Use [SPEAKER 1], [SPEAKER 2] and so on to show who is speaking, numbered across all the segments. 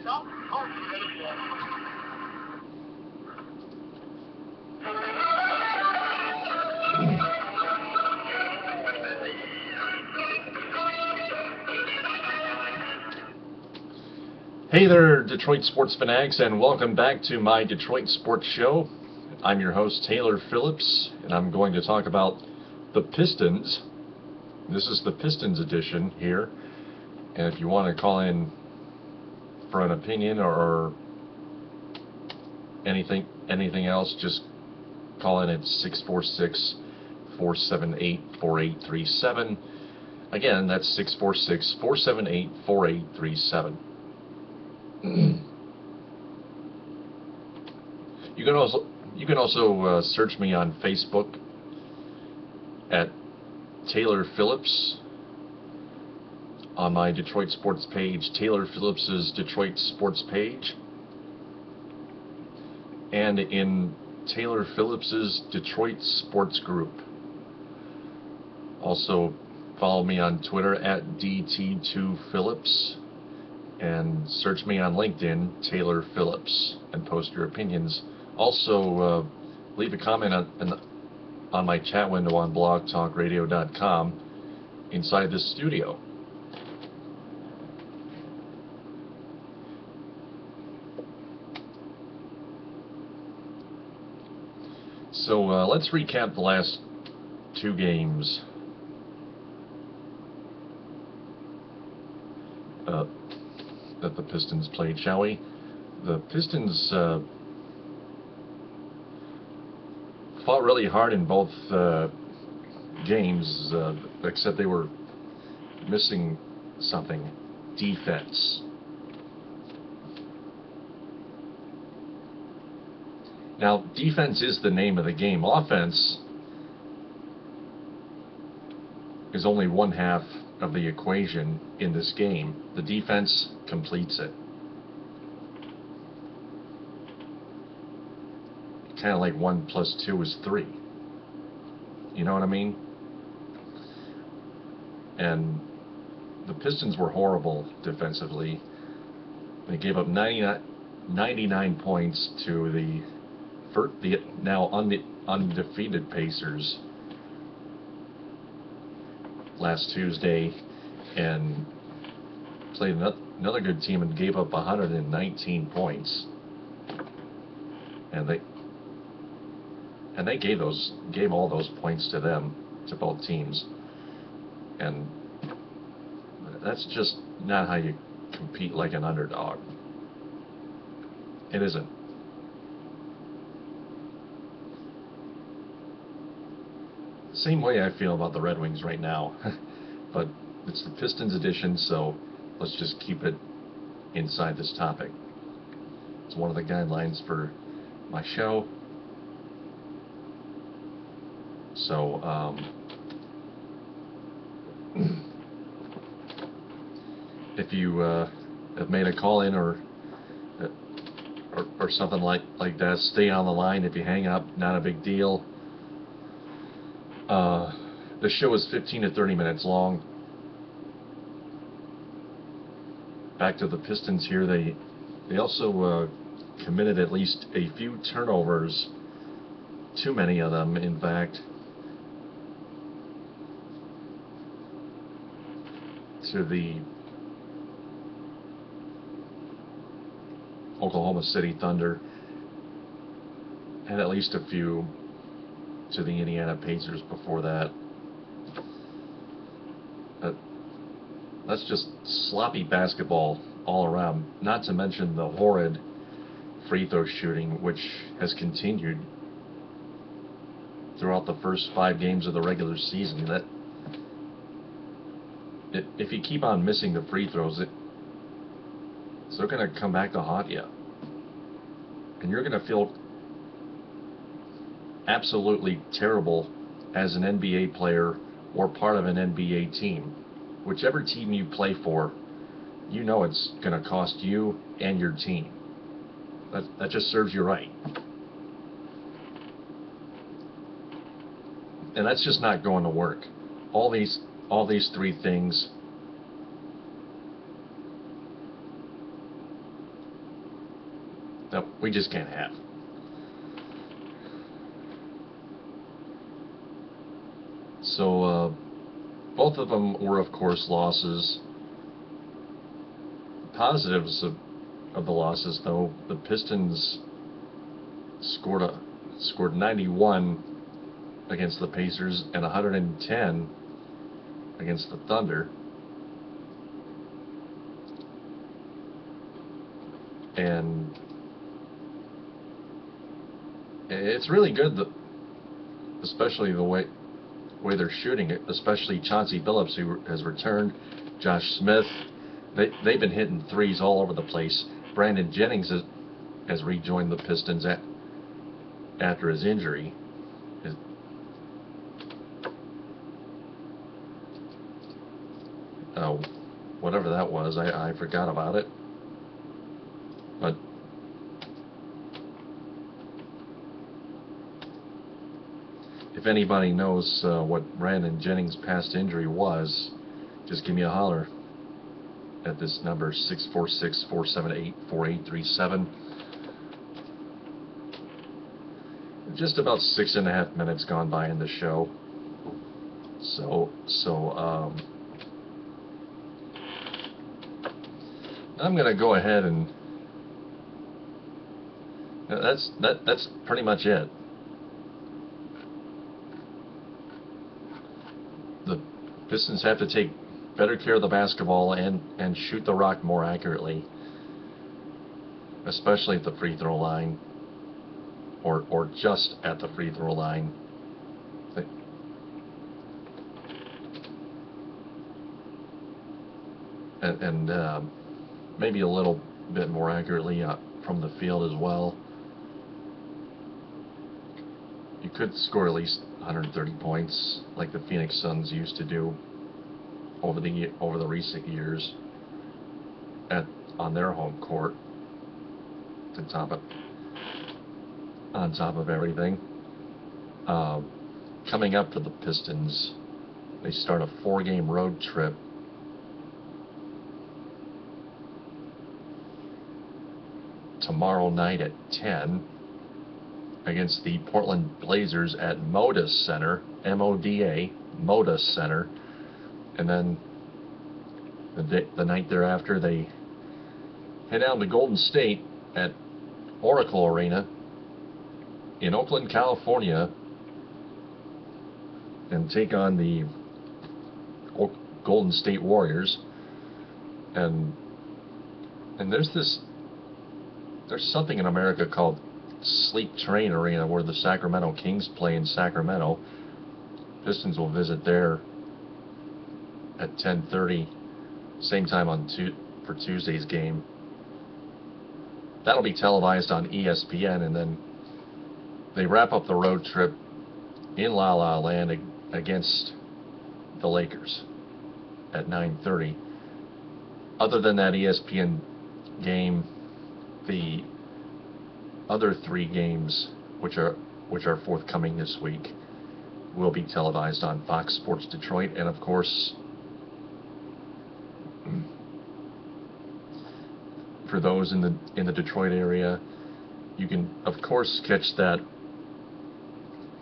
[SPEAKER 1] Hey there, Detroit sports fanatics, and welcome back to my Detroit Sports Show. I'm your host, Taylor Phillips, and I'm going to talk about the Pistons. This is the Pistons edition here, and if you want to call in for an opinion or anything else, just call in at 646-478-4837. Again, that's 646-478-4837. You can also search me on Facebook at Taylor Phillips, on my Detroit sports page, Taylor Phillips's Detroit sports page, and in Taylor Phillips's Detroit sports group. Also follow me on Twitter at DT2Phillips. And search me on LinkedIn, Taylor Phillips, and post your opinions. Also, leave a comment on my chat window on blogtalkradio.com inside this studio. So let's recap the last two games. That the Pistons played, shall we? The Pistons fought really hard in both games, except they were missing something: defense. Now, defense is the name of the game. Offense is only one half of the equation in this game. The defense completes it. Kind of like 1 plus 2 is 3. You know what I mean? And the Pistons were horrible defensively. They gave up 99 points to the now undefeated Pacers last Tuesday, and played another good team and gave up 119 points. And they gave all those points to them, to both teams. And that's just not how you compete like an underdog. It isn't. Same way I feel about the Red Wings right now. But it's the Pistons edition, so let's just keep it inside this topic. It's one of the guidelines for my show. So, if you have made a call in or something like that, stay on the line. If you hang up, not a big deal. The show is 15 to 30 minutes long. Back to the Pistons here. They also committed at least a few turnovers, too many of them, in fact, to the Oklahoma City Thunder, and at least a few to the Indiana Pacers before that. That's just sloppy basketball all around, not to mention the horrid free throw shooting, which has continued throughout the first 5 games of the regular season. If you keep on missing the free throws, they're going to come back to haunt you. And you're going to feel absolutely terrible as an NBA player or part of an NBA team. Whichever team you play for, you know it's going to cost you and your team. That just serves you right. And that's just not going to work. All these 3 things that we just can't have. So both of them were, of course, losses. Positives of the losses, though, the Pistons scored 91 against the Pacers and 110 against the Thunder. And it's really good, especially the way they're shooting it, especially Chauncey Billups, who has returned, Josh Smith. They've been hitting threes all over the place. Brandon Jennings has rejoined the Pistons after his injury. Whatever that was, I forgot about it. But if anybody knows what Brandon Jennings' past injury was, just give me a holler at this number, 646-478-4837. Just about 6.5 minutes gone by in the show. So I'm gonna go ahead and that's pretty much it. The Pistons have to take better care of the basketball and shoot the rock more accurately, especially at the free throw line, or just at the free throw line. And maybe a little bit more accurately from the field as well. You could score at least 130 points like the Phoenix Suns used to do over the recent years on their home court. On top of everything, coming up for the Pistons, they start a 4-game road trip tomorrow night at 10 against the Portland Blazers at Moda Center, M-O-D-A, Moda Center. And then the night thereafter, they head down to Golden State at Oracle Arena in Oakland, California, and take on the Golden State Warriors. And there's something in America called Sleep Train Arena, where the Sacramento Kings play in Sacramento. Pistons will visit there at 10:30, same time for Tuesday's game. That'll be televised on ESPN, and then they wrap up the road trip in La La Land against the Lakers at 9:30. Other than that ESPN game, the other 3 games, which are forthcoming this week, will be televised on Fox Sports Detroit. And of course, for those in the Detroit area, you can of course catch that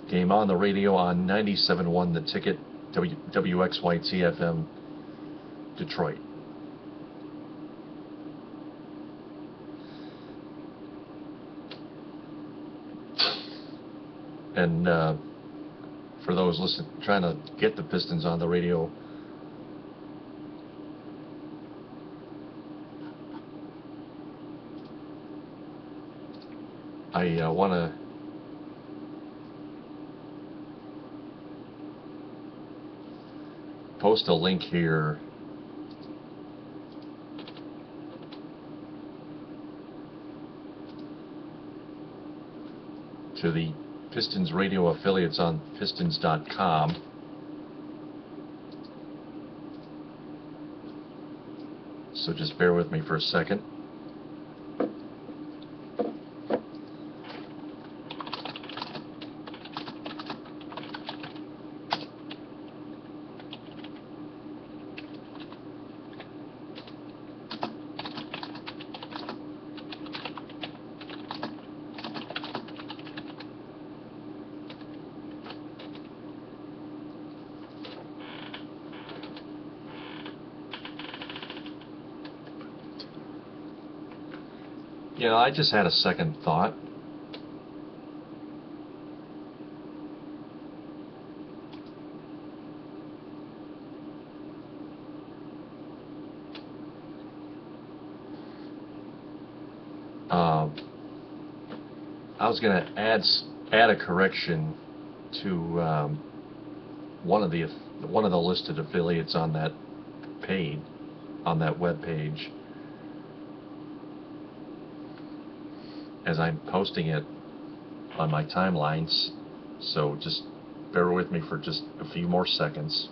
[SPEAKER 1] game on the radio on 97.1 The Ticket, WXYT FM Detroit. And for those trying to get the Pistons on the radio, I want to post a link here to the Pistons radio affiliates on Pistons.com. So just bear with me for a second. You know, I just had a second thought. I was going to add a correction to one of the listed affiliates on that page, on that web page, as I'm posting it on my timelines. So just bear with me for just a few more seconds.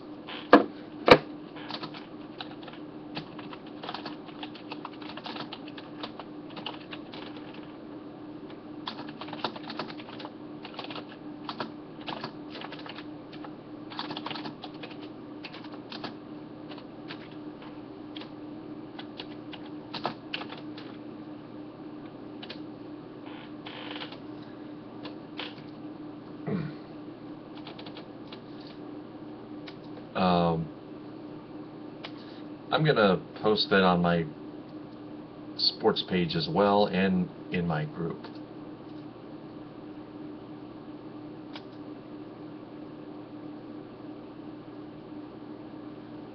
[SPEAKER 1] I'm going to post that on my sports page as well, and in my group.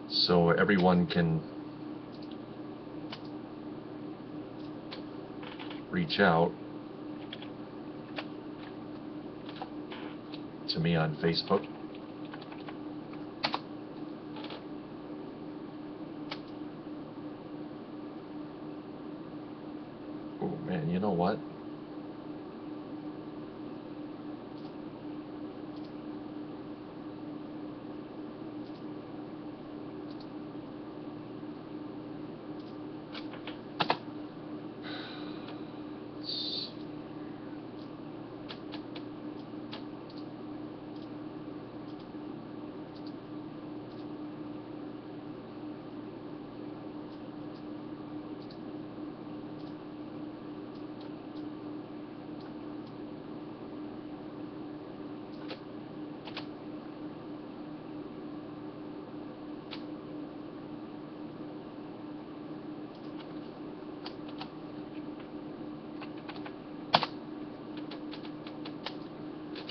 [SPEAKER 1] So everyone can reach out to me on Facebook. Oh man, you know what?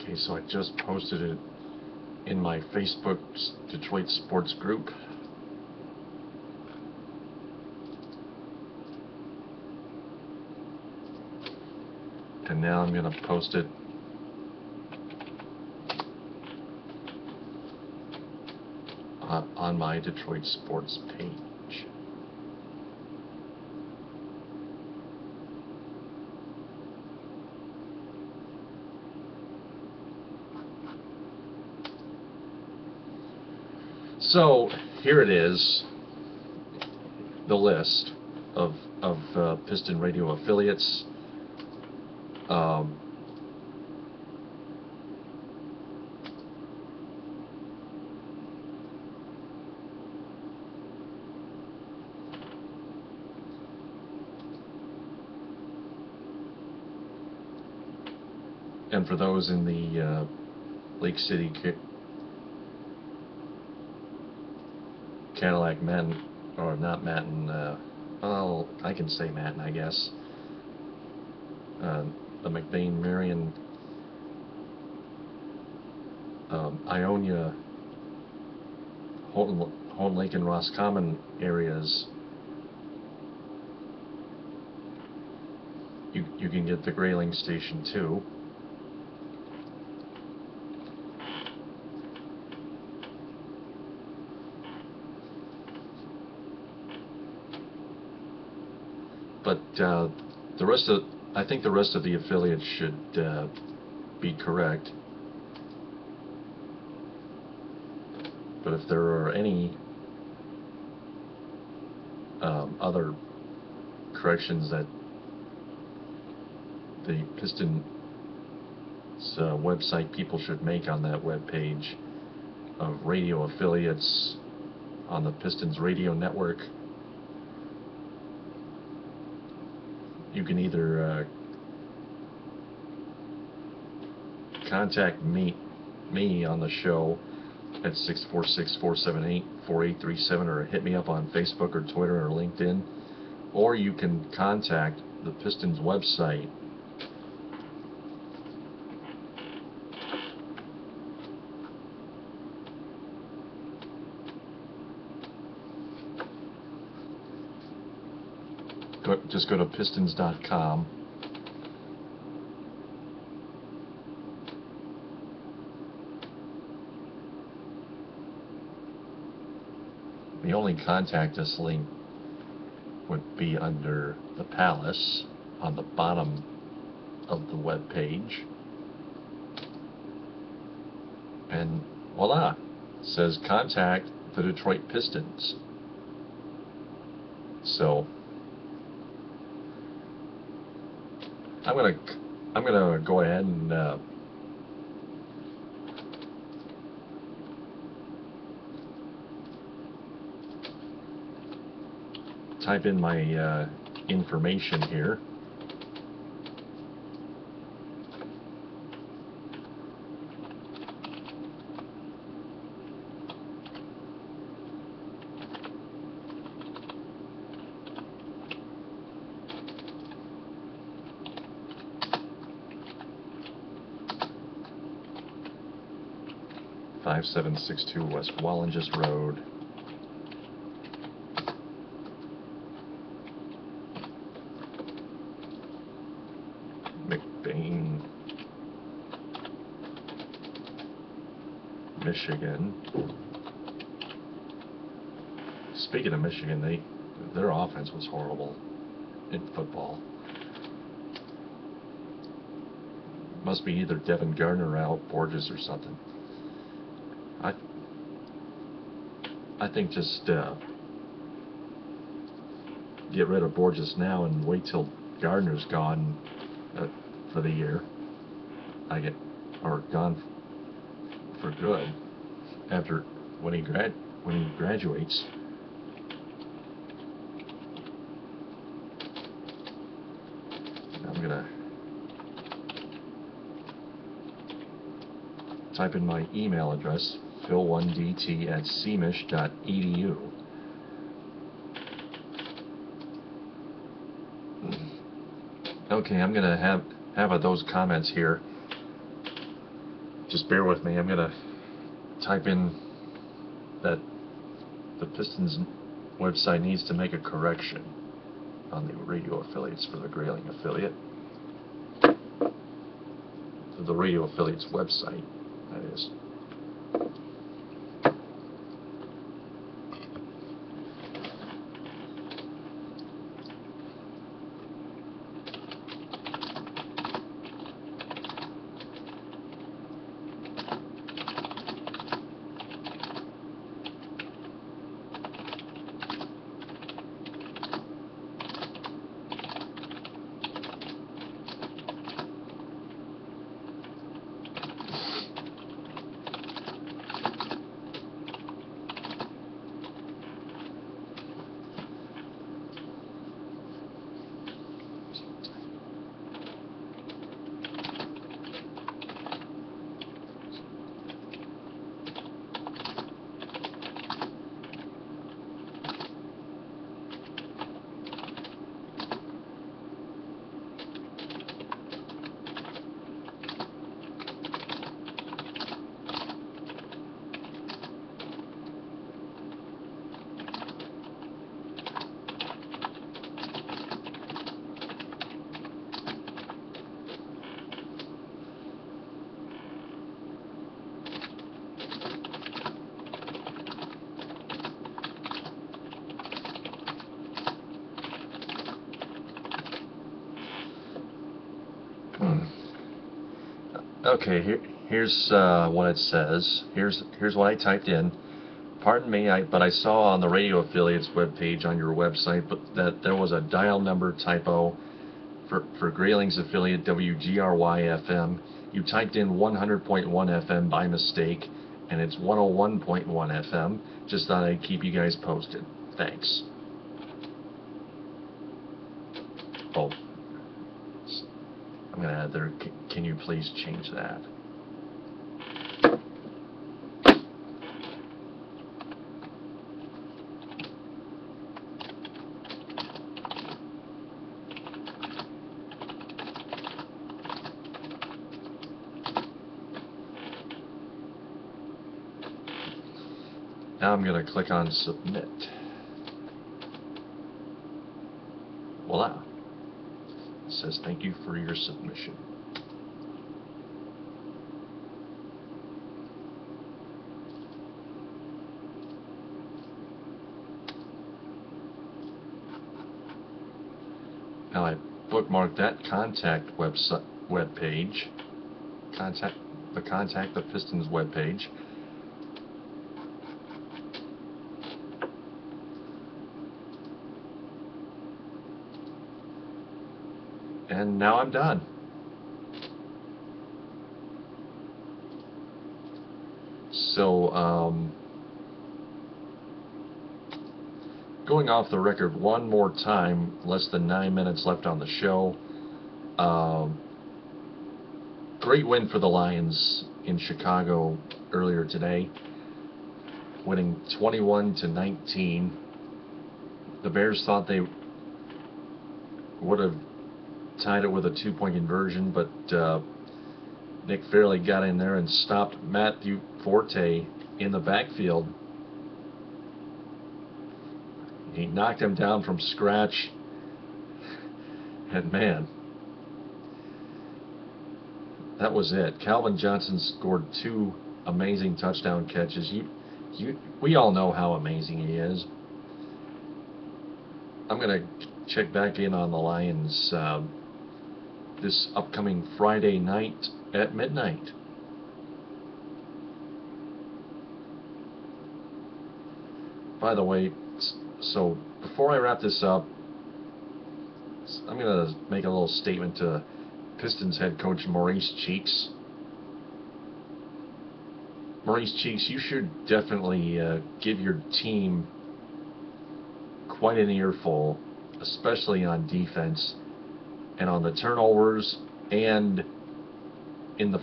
[SPEAKER 1] Okay, so I just posted it in my Facebook Detroit Sports group. And now I'm going to post it on my Detroit Sports page. So here it is, the list of Piston Radio affiliates. And for those in the Lake City, Cadillac, Manton, or not Manton, well, I can say Manton, I guess. The McBain, Marion, Ionia, Houghton Lake, and Roscommon areas, you can get the Grayling station too. But I think the rest of the affiliates should be correct. But if there are any other corrections that the Pistons website people should make on that web page of radio affiliates on the Pistons radio network, you can either contact me on the show at 646-478-4837, or hit me up on Facebook or Twitter or LinkedIn, or you can contact the Pistons website. Just go to pistons.com. The only contact us link would be under the Palace on the bottom of the web page. And voila, it says contact the Detroit Pistons. So I'm gonna go ahead and type in my information here. (5762) West Wallenges Road, McBain, Michigan. Speaking of Michigan, their offense was horrible in football. Must be either Devin Gardner out, Borges or something. I think just get rid of Borges now and wait till Gardner's gone for the year. Or gone for good after when he graduates. I'm gonna type in my email address, phil1dt@cmish.edu. Okay, I'm gonna have those comments here. Just bear with me. I'm gonna type in that the Pistons website needs to make a correction on the radio affiliates for the Grayling affiliate. The radio affiliates website, that is. Okay, here's what it says. Here's what I typed in. Pardon me, but I saw on the radio affiliates webpage on your website that there was a dial number typo for Grayling's affiliate WGRY FM. You typed in 100.1 FM by mistake, and it's 101.1 FM. Just thought I'd keep you guys posted. Thanks. Oh, I'm going to add there, can you please change that? Now I'm going to click on submit. Voila. It says thank you for your submission. Now I bookmarked that contact web page. Contact the Pistons web page. And now I'm done. So, going off the record one more time, less than 9 minutes left on the show. Great win for the Lions in Chicago earlier today, winning 21-19. The Bears thought they would have tied it with a 2-point conversion, but Nick Fairley got in there and stopped Matthew Forte in the backfield. He knocked him down from scratch, and man, that was it. Calvin Johnson scored 2 amazing touchdown catches. We all know how amazing he is. I'm going to check back in on the Lions this upcoming Friday night at midnight. By the way, so before I wrap this up, I'm going to make a little statement to Pistons head coach Maurice Cheeks. Maurice Cheeks, you should definitely give your team quite an earful, especially on defense and on the turnovers and in the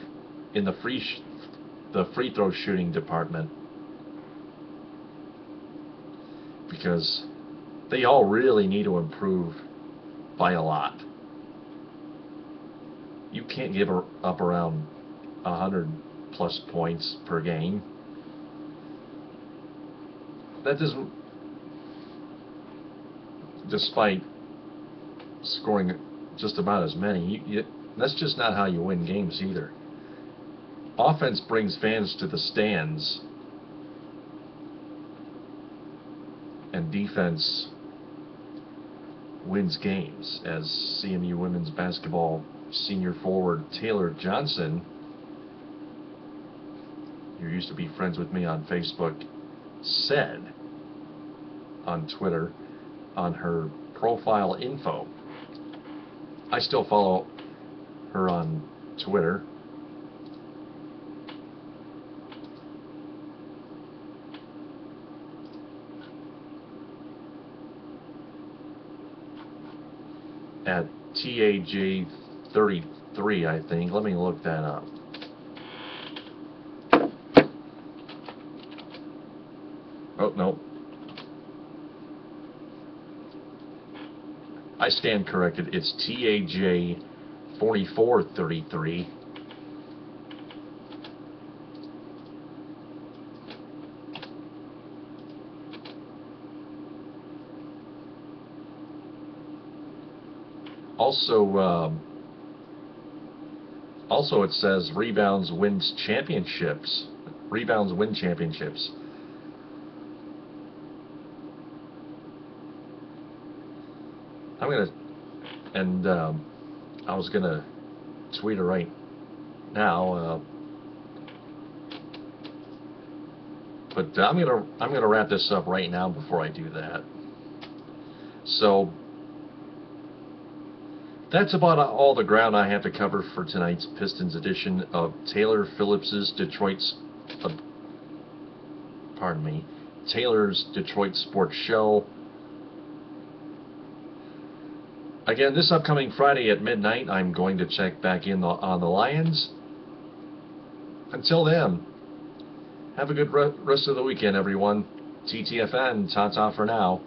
[SPEAKER 1] free throw shooting department, because they all really need to improve by a lot. You can't give up around 100+ points per game. That doesn't, despite scoring just about as many, that's just not how you win games either. Offense brings fans to the stands, and defense wins games, as CMU women's basketball senior forward Taylor Johnson, who used to be friends with me on Facebook, said on Twitter on her profile info. I still follow her on Twitter. At TAJ33, I think. Let me look that up. Oh, no. I stand corrected. It's TAJ4433. Also it says rebounds wins championships. Rebounds win championships. I'm gonna, and I was gonna tweet her right now, but I'm gonna wrap this up right now before I do that. So that's about all the ground I have to cover for tonight's Pistons edition of Taylor's Detroit Sports Show. Again, this upcoming Friday at midnight, I'm going to check back in on the Lions. Until then, have a good rest of the weekend, everyone. TTFN, ta-ta for now.